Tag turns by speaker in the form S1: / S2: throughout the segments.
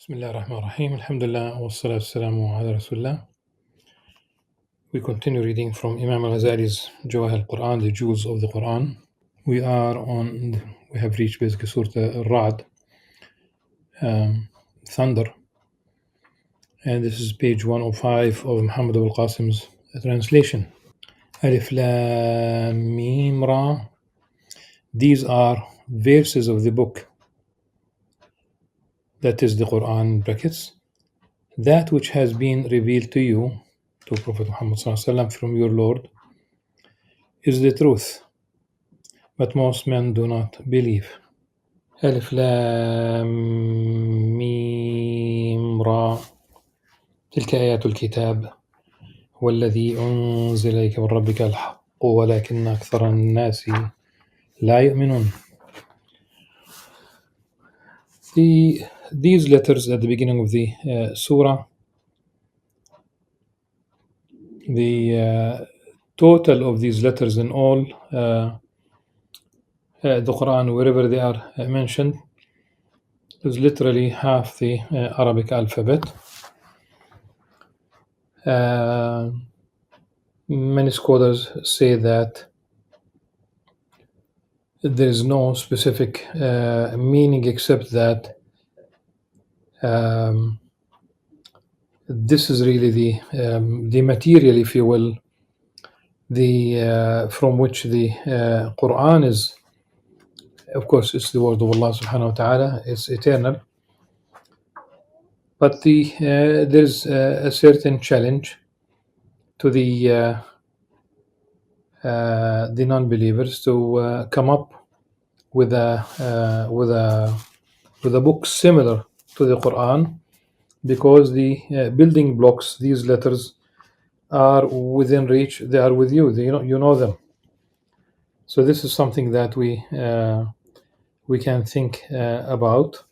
S1: Bismillah ar-Rahman ar-Rahim. Alhamdulillah wa salatu salamu ala Rasulullah. We continue reading from Imam Al-Ghazali's Jawahir al-Quran, the Jewels of the Quran. We have reached basically Surah Al-Ra'd, Thunder. And this is page 105 of Muhammad Abul Qasim's translation. Alif Lam Mim Ra. These are verses of the book, that is the Quran in brackets, that which has been revealed to you, to Prophet Muhammad ﷺ, from your Lord, is the truth, but most men do not believe. Alif Lam Mim Ra. تلك آيات الكتاب والذي أنزل إليك من ربك الحق ولكن أكثر الناس لا يؤمنون. These letters at the beginning of the surah, the total of these letters in all the Quran, wherever they are mentioned, is literally half the Arabic alphabet. Many scholars say that there is no specific meaning except that this is really the material, if you will, from which the Quran is. Of course, it's the word of Allah subhanahu wa ta'ala, it's eternal. But there's a certain challenge to the non-believers to come up with a book similar to the Quran, because the building blocks, these letters, are within reach. They are with you. You know them. So this is something that we can think about.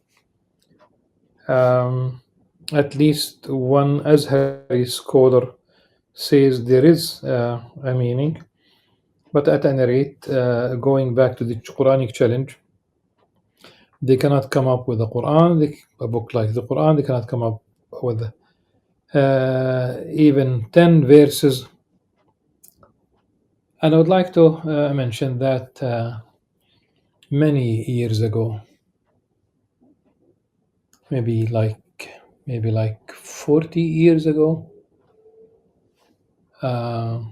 S1: At least one Azhari scholar says there is a meaning, but at any rate, going back to the Quranic challenge, they cannot come up with a book like the Quran. They cannot come up with even 10 verses. And I would like to mention that many years ago, maybe like 40 years ago, not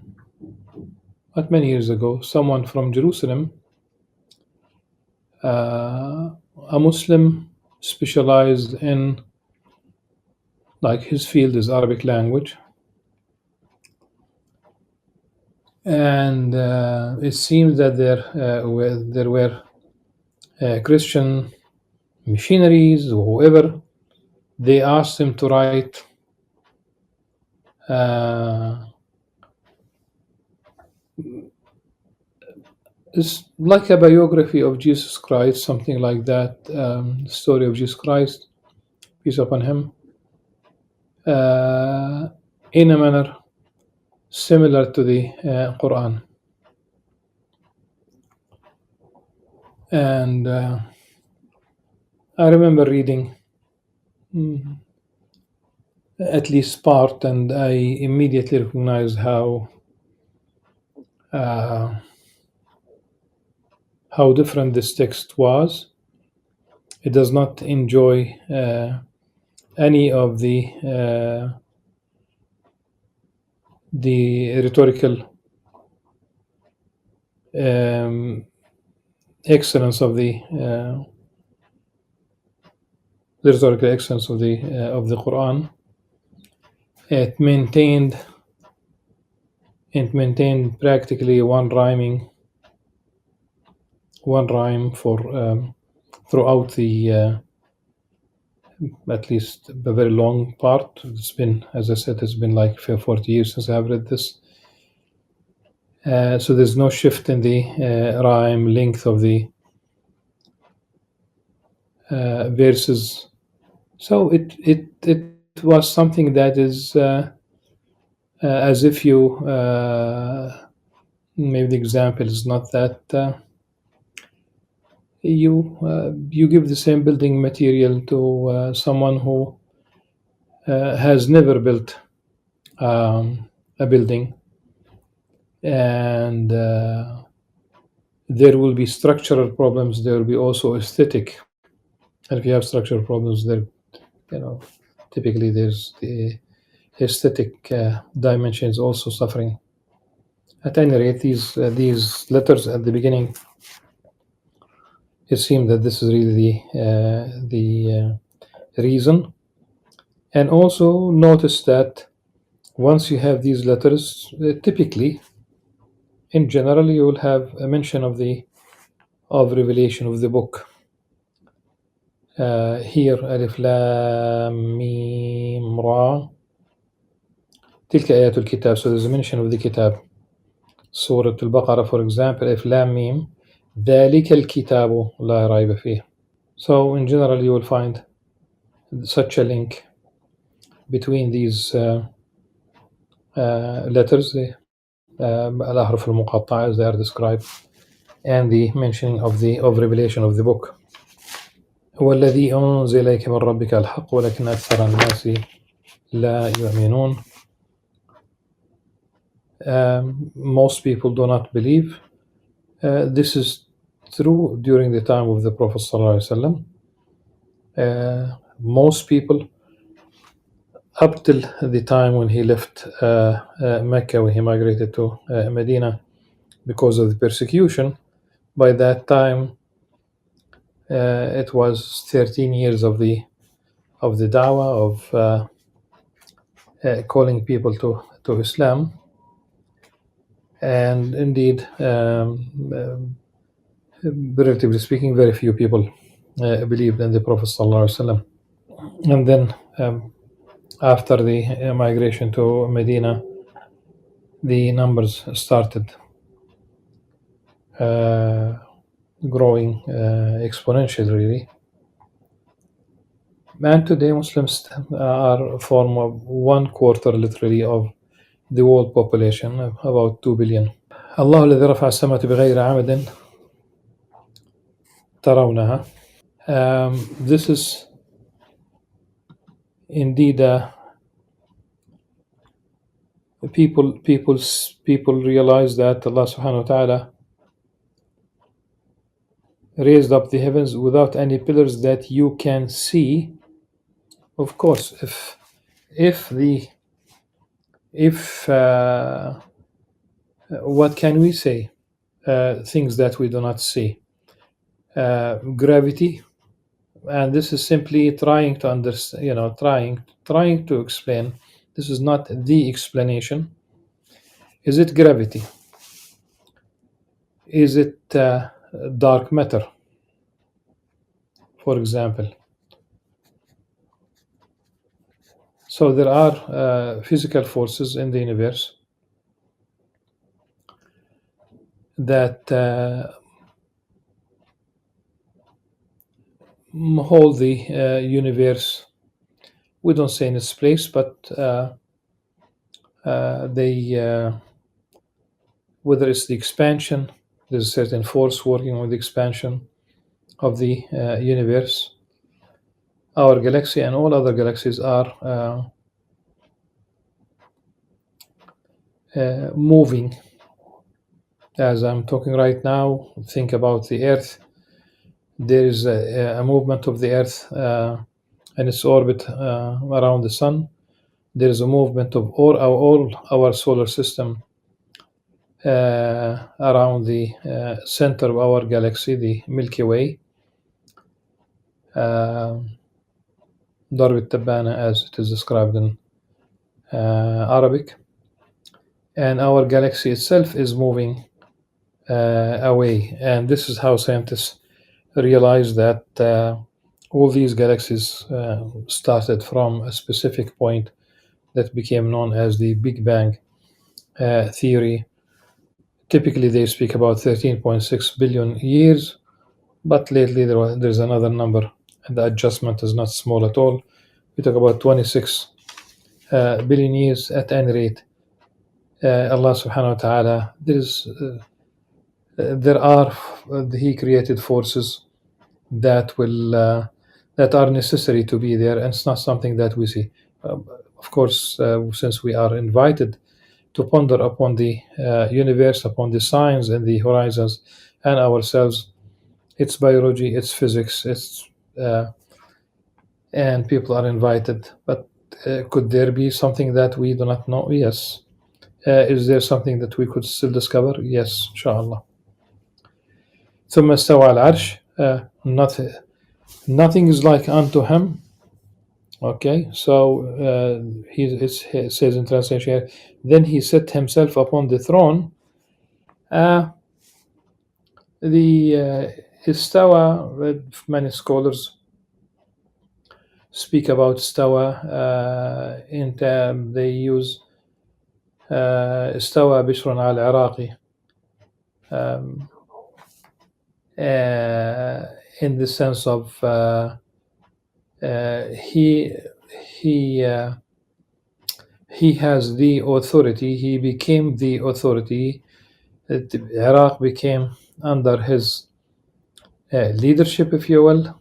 S1: many years ago, someone from Jerusalem, a Muslim specialized in, like, his field is Arabic language, and it seems that there were Christian missionaries or whoever. They asked him to write it's like a biography of Jesus Christ, something like that, story of Jesus Christ, peace upon him, in a manner similar to the Quran. And I remember reading at least part, and I immediately recognized how different this text was. It does not enjoy any of the rhetorical excellence of the rhetorical excellence of the Quran. It maintained practically one rhyme for throughout the at least a very long part. It's been, as I said, it's been like 40 years since I've read this. So there's no shift in the rhyme length of the verses. So it was something that is as if you maybe the example is not that you give the same building material to someone who has never built a building, and there will be structural problems. There will be also aesthetic. And if you have structural problems, there, typically there's the aesthetic dimensions also suffering. At any rate, these letters at the beginning, it seems that this is really the reason. And also notice that once you have these letters, typically, in general, you will have a mention of revelation of the book. Here, Alif Lam Mim Ra. تلك آيات الكتاب. So there's a mention of the kitab. Surah Al-Baqarah, for example, Alif Lam Mim. ذلك الكتاب لا ريب فيه. So in general, you will find such a link between these letters, the الأحرف المقطعة, as they are described, and the mentioning of revelation of the book. هو الذي أنزل إليك من ربك الحق ولكن أكثر الناس لا يؤمنون. Most people do not believe. This is true during the time of the Prophet ﷺ. Most people, up till the time when he left Mecca, when he migrated to Medina because of the persecution, by that time it was 13 years of the da'wah, of calling people to Islam. And indeed, relatively speaking, very few people believed in the Prophet ﷺ. And then after the migration to Medina, the numbers started growing exponentially, really. And today Muslims are form of 1/4, literally, of the world population, about 2 billion. الله الذي رفع السماء بغير عمد ترونها. This is indeed people realize that Allah subhanahu wa ta'ala raised up the heavens without any pillars that you can see. Of course, if what can we say? Things that we do not see. Gravity, and this is simply trying to understand, trying to explain. This is not the explanation. Is it gravity? Is it dark matter, for example? So there are physical forces in the universe that hold the universe. We don't say in its place, but they, whether it's the expansion, there's a certain force working on the expansion of the universe. Our galaxy and all other galaxies are moving. As I'm talking right now, think about the Earth. There is a movement of the Earth and its orbit around the Sun. There is a movement of all our solar system around the center of our galaxy, the Milky Way. ضرب التبانة, as it is described in Arabic. And our galaxy itself is moving away. And this is how scientists realize that all these galaxies started from a specific point that became known as the Big Bang theory. Typically, they speak about 13.6 billion years, but lately there's another number, and the adjustment is not small at all. We talk about 26 billion years. At any rate, Allah subhanahu wa ta'ala, He created forces that are necessary to be there, and it's not something that we see. Of course, since we are invited to ponder upon the universe, upon the signs and the horizons, and ourselves, it's biology, it's physics, it's and people are invited. But could there be something that we do not know? Yes. Is there something that we could still discover? Yes, inshallah. ثم استوى على العرش. Nothing is like unto him. Okay, so it says in translation here, then he set himself upon the throne. The istawa, many scholars speak about istawa they use istawa bishrun al Iraqi in the sense of he has the authority. He became the authority. Iraq became under his leadership, if you will,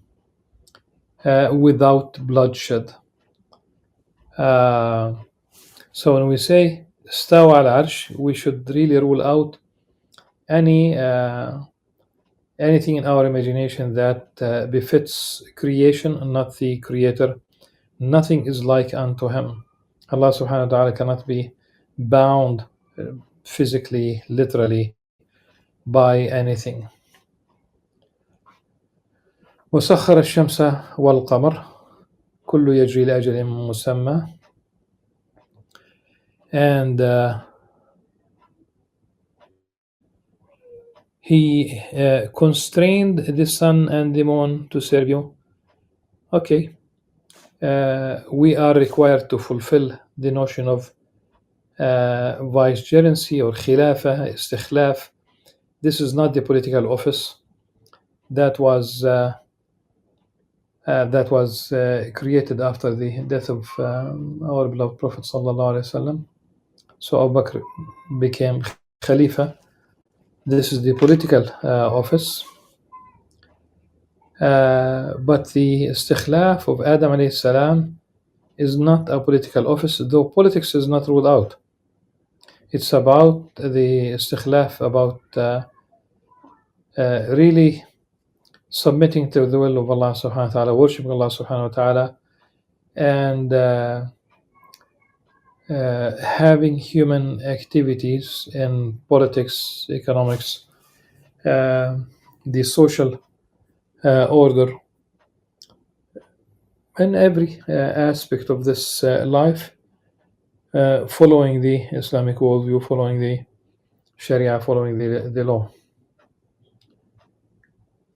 S1: without bloodshed. So when we say stawa al arsh, we should really rule out anything in our imagination that befits creation and not the creator. Nothing is like unto him. Allah subhanahu wa ta'ala cannot be bound physically, literally, by anything. وسخر الشمس والقمر كل يجري لأجل مسمى. And he constrained the sun and the moon to serve you. Okay, we are required to fulfill the notion of vicegerency or khilafa, istikhlaf. This is not the political office that was created after the death of our beloved Prophet sallallahu alaihi wasallam. So Abu Bakr became Khalifa. This is the political office. But the istikhlaf of Adam alayhi salam is not a political office, though politics is not ruled out. It's about the istikhlaf, about really submitting to the will of Allah subhanahu wa ta'ala, worshiping Allah subhanahu wa ta'ala, and having human activities in politics, economics, the social order, in every aspect of this life, following the Islamic worldview, following the Sharia, following the law.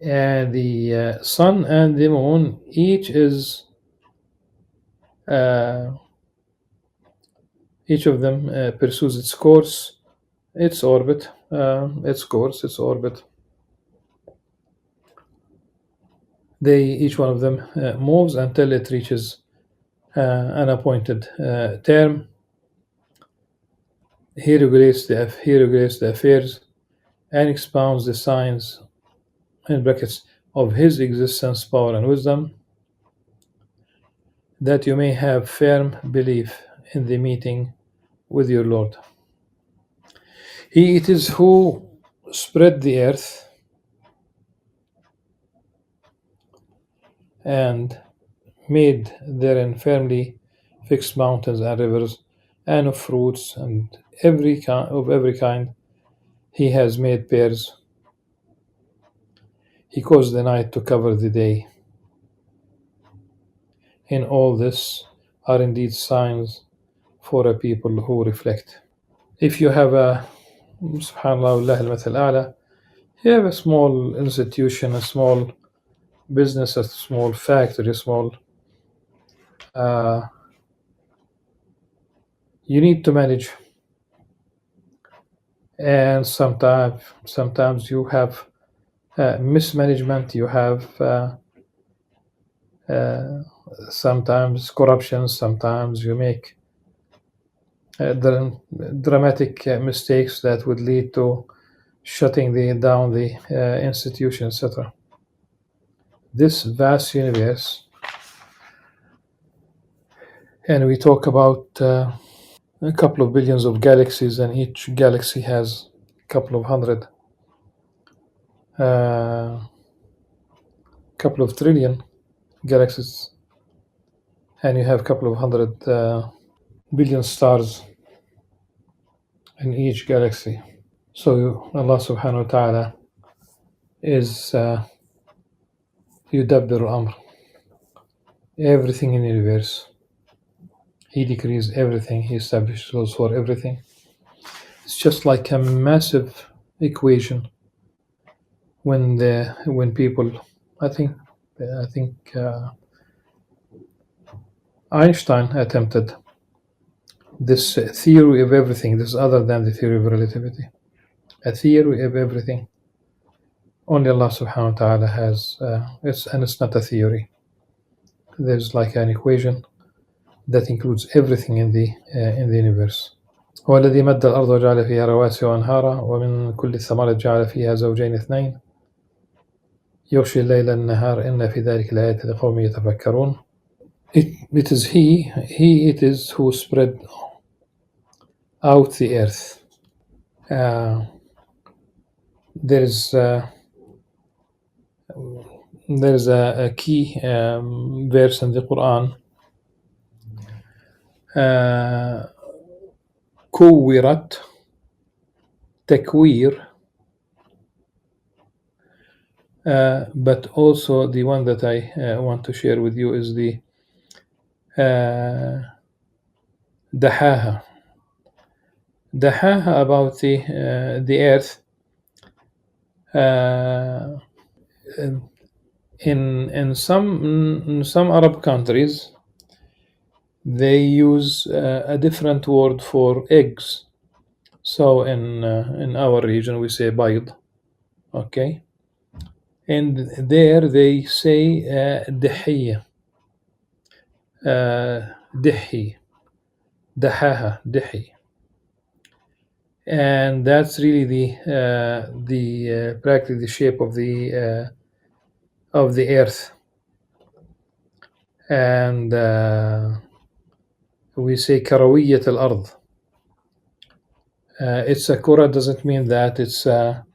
S1: And the sun and the moon, each of them pursues its course, its orbit, its course, its orbit. Each one of them moves until it reaches an appointed term. He regulates the affairs and expounds the signs, in brackets, of his existence, power, and wisdom, that you may have firm belief in the meeting with your Lord. He it is who spread the earth and made therein firmly fixed mountains and rivers, and of fruits and every kind. He has made pairs. He caused the night to cover the day. In all this are indeed signs for a people who reflect. If you have subhanallah al-mathal a'la, you have a small institution, a small business, a small factory, a small you need to manage, and sometimes you have mismanagement, you have sometimes corruption, sometimes you make dramatic mistakes that would lead to shutting down the institution, etc. this vast universe, and we talk about a couple of billions of galaxies, and each galaxy has a couple of hundred, couple of trillion galaxies, and you have a couple of hundred billion stars in each galaxy. So Allah subhanahu wa ta'ala is يدبر الأمر, everything in the universe. He decrees everything, He establishes rules for everything. It's just like a massive equation. When people, I think Einstein attempted this theory of everything. This is other than the theory of relativity. A theory of everything. Only Allah subhanahu wa ta'ala has, it's not a theory. There's like an equation that includes everything in the universe. هو الذي مد الأرض وجعل فيها رواسي وأنهارا ومن كل الثمرات جعل فيها زوجين اثنين يغشي الليل النهار إن في ذلك لآيات لقوم يتفكرون. It is He it is who spread out the earth. There's a key verse in the Qur'an. كورت تكوير, but also the one that I want to share with you is the دحاها about the earth. In some Arab countries they use a different word for eggs. So in our region we say bayd, okay, and there they say دحية, دحي, دحاها, دحي, and that's really the practically the shape of the earth. And we say كروية الأرض. It's a kura doesn't mean that it's that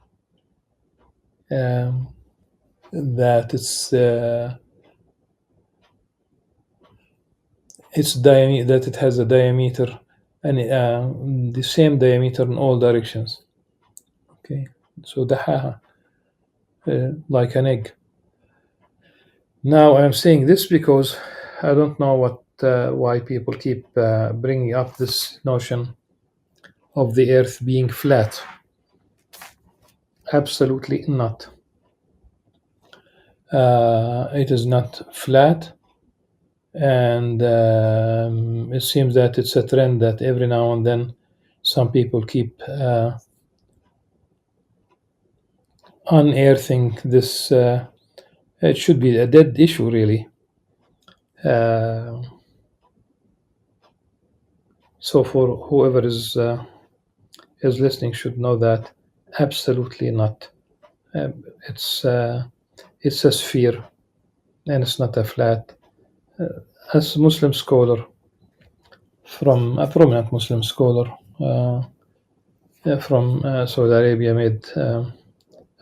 S1: it has a diameter and the same diameter in all directions. Okay, so dahaha, like an egg. Now I'm saying this because I don't know why people keep bringing up this notion of the earth being flat. Absolutely not. It is not flat, and it seems that it's a trend that every now and then some people keep unearthing this. It should be a dead issue, really. So for whoever is listening should know that absolutely not. It's a sphere, and it's not a flat. As a Muslim scholar, from a prominent Muslim scholar from Saudi Arabia, made a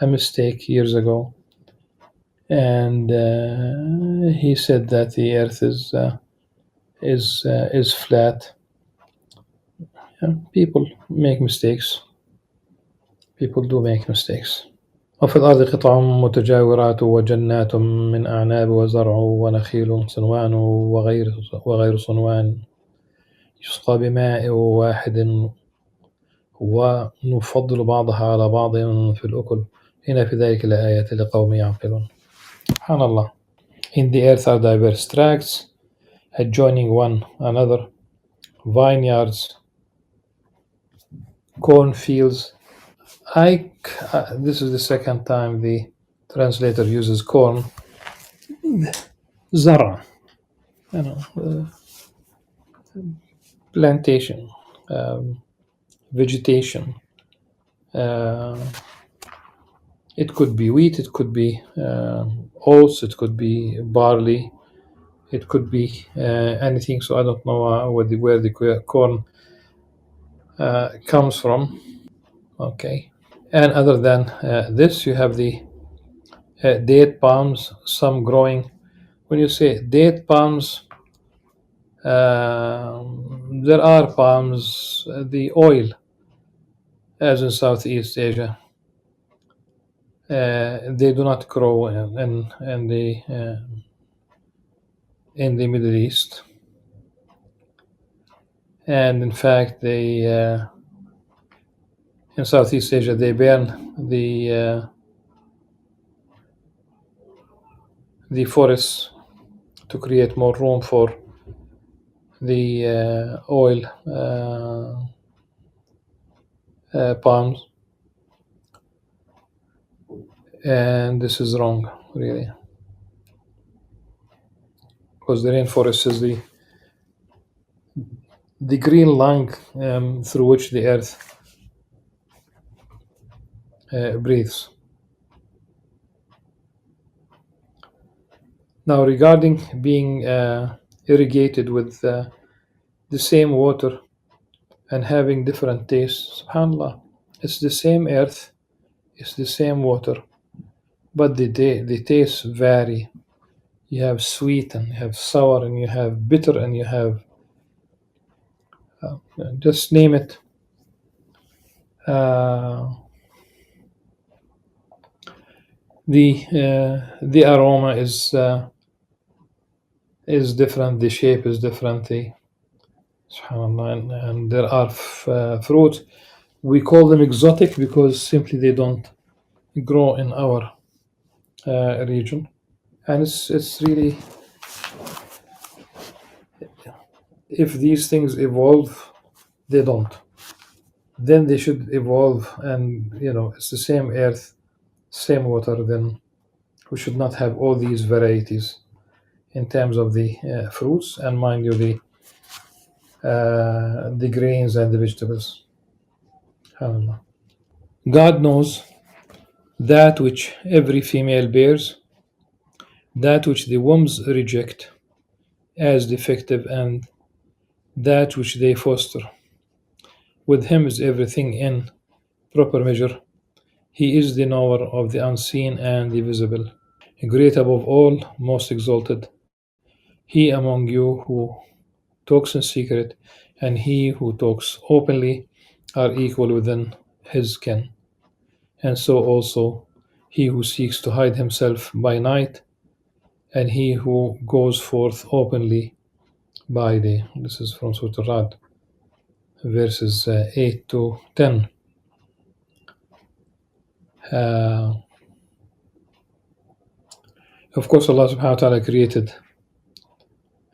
S1: mistake years ago, and he said that the earth is flat. People make mistakes. People do make mistakes. وفي الأرض قطع متجاورات وجنات من أعناب وزرع ونخيل صنوان وغير صنوان يسقى بماء واحد ونفضل بعضها على بعض في الأكل إن في ذلك لآيات لقوم يعقلون. سبحان الله. In the earth are diverse tracts adjoining one another, vineyards, cornfields. This is the second time the translator uses corn. Zara, plantation, vegetation, It could be wheat, it could be oats, it could be barley, it could be anything. So I don't know where the corn comes from. Okay. And other than this, you have the date palms, some growing. When you say date palms, there are palms, the oil, as in Southeast Asia. They do not grow in the Middle East, and in fact, they in Southeast Asia they burn the forests to create more room for the oil palms, and this is wrong, really, because the rainforest is the green lung through which the earth breathes. Now, regarding being irrigated with the same water and having different tastes, subhanAllah, it's the same earth, it's the same water, but the tastes vary. You have sweet and you have sour and you have bitter and you have just name it. The aroma is different, the shape is different, subhanAllah, and there are fruits. We call them exotic because simply they don't grow in our region, and it's really, if these things evolve, they don't. Then they should evolve, and it's the same earth, same water. Then we should not have all these varieties in terms of the fruits, and mind you, the grains and the vegetables. SubhanAllah. God knows that which every female bears, that which the wombs reject as defective, and that which they foster. With him is everything in proper measure. He is the knower of the unseen and the visible. Great above all, most exalted. He among you who talks in secret and he who talks openly are equal within his ken. And so also he who seeks to hide himself by night and he who goes forth openly by day. This is from Surah Al-Ra'd, verses 8 to 10. Of course, Allah subhanahu wa ta'ala created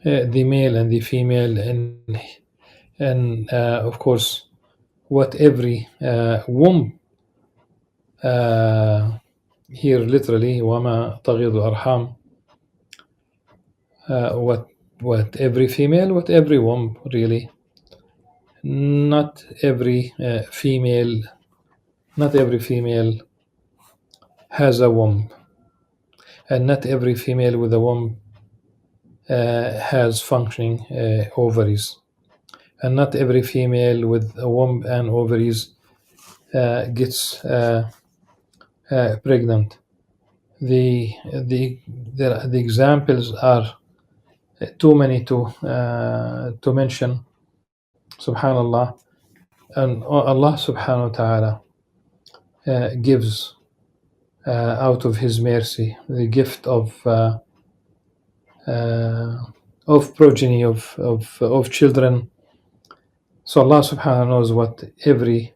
S1: the male and the female, and of course, what every womb, here literally, وَمَا تَغِيضُ الْأَرْحَامُ, what every female, what every womb, really. Not every female has a womb, and not every female with a womb has functioning ovaries, and not every female with a womb and ovaries gets pregnant. The examples are too many to mention, subhanallah. And Allah subhanahu wa ta'ala gives out of his mercy the gift of progeny, of children. So Allah subhanahu wa ta'ala knows what every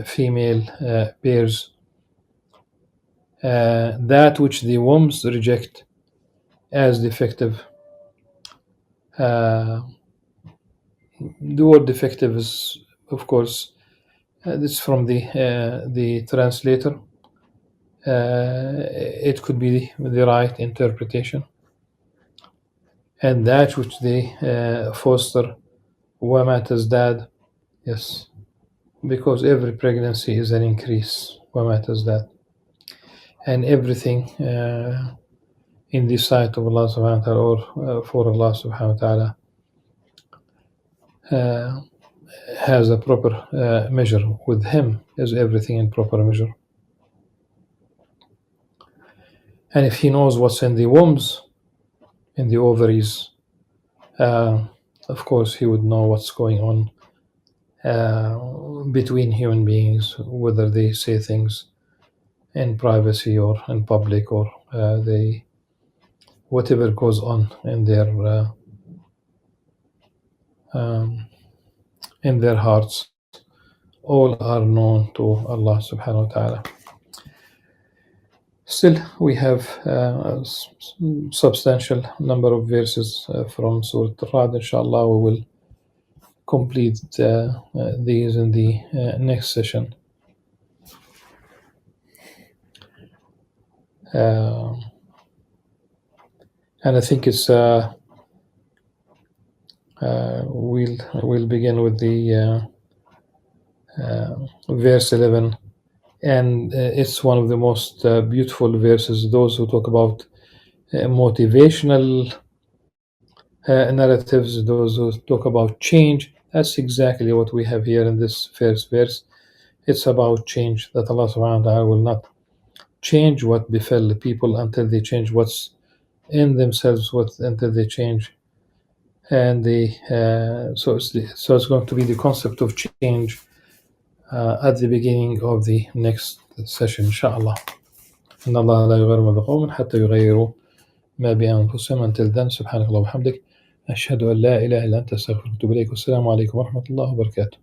S1: female bears. That which the wombs reject as defective. The word defective is, of course, this is from the translator. It could be the right interpretation. And that which they foster, وَمَا تَزْدَادُ, yes, because every pregnancy is an increase. وما تزداد. And everything in the sight of Allah subhanahu wa ta'ala, or for Allah subhanahu wa ta'ala, has a proper measure. With Him is everything in proper measure. And if He knows what's in the wombs, in the ovaries, of course He would know what's going on between human beings, whether they say things in privacy or in public, or they whatever goes on in their hearts, all are known to Allah subhanahu wa ta'ala. Still, we have a substantial number of verses from Surah Al-Ra'd. Inshallah, we will complete these in the next session. And I think it's we'll begin with the verse 11, and it's one of the most beautiful verses. Those who talk about motivational narratives, those who talk about change, that's exactly what we have here in this first verse. It's about change, that Allah subhanahu wa ta'ala will not change what befell the people until they change what's in themselves, until they change. And so it's going to be the concept of change at the beginning of the next session, inshallah. إن الله لا يغير ما بقوم حتى يغيروا ما بأنفسهم. Until then, سبحانك اللهم وبحمدك أشهد أن لا إله إلا أنت أستغفرك وأتوب إليك. والسلام عليكم ورحمة الله وبركاته.